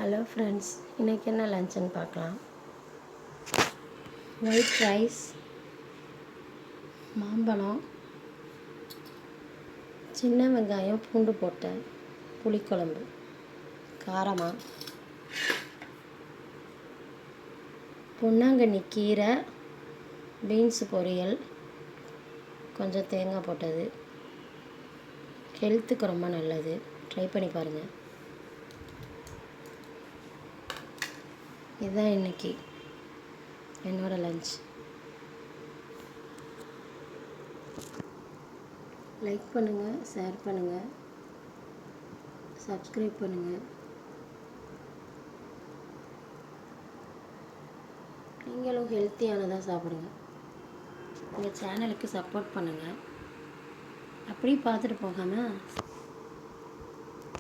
Hello friends, இன்றைக்கி என்ன லஞ்சுன்னு பார்க்கலாம். ஒயிட் ரைஸ், மாம்பழம், சின்ன வெங்காயம் பூண்டு போட்ட புளிக்குழம்பு, காரமாக, பொன்னாங்கண்ணி கீரை, பீன்ஸு பொரியல், கொஞ்சம் தேங்காய் போட்டது. ஹெல்த்துக்கு ரொம்ப நல்லது, ட்ரை பண்ணி பாருங்கள். இதுதான் இன்றைக்கி என்னோடய லஞ்ச். லைக் பண்ணுங்கள், ஷேர் பண்ணுங்கள், சப்ஸ்கிரைப் பண்ணுங்கள். நீங்களும் ஹெல்த்தியானதாக சாப்பிடுங்க. உங்கள் சேனலுக்கு சப்போர்ட் பண்ணுங்கள். அப்படியே பார்த்துட்டு போகாமல்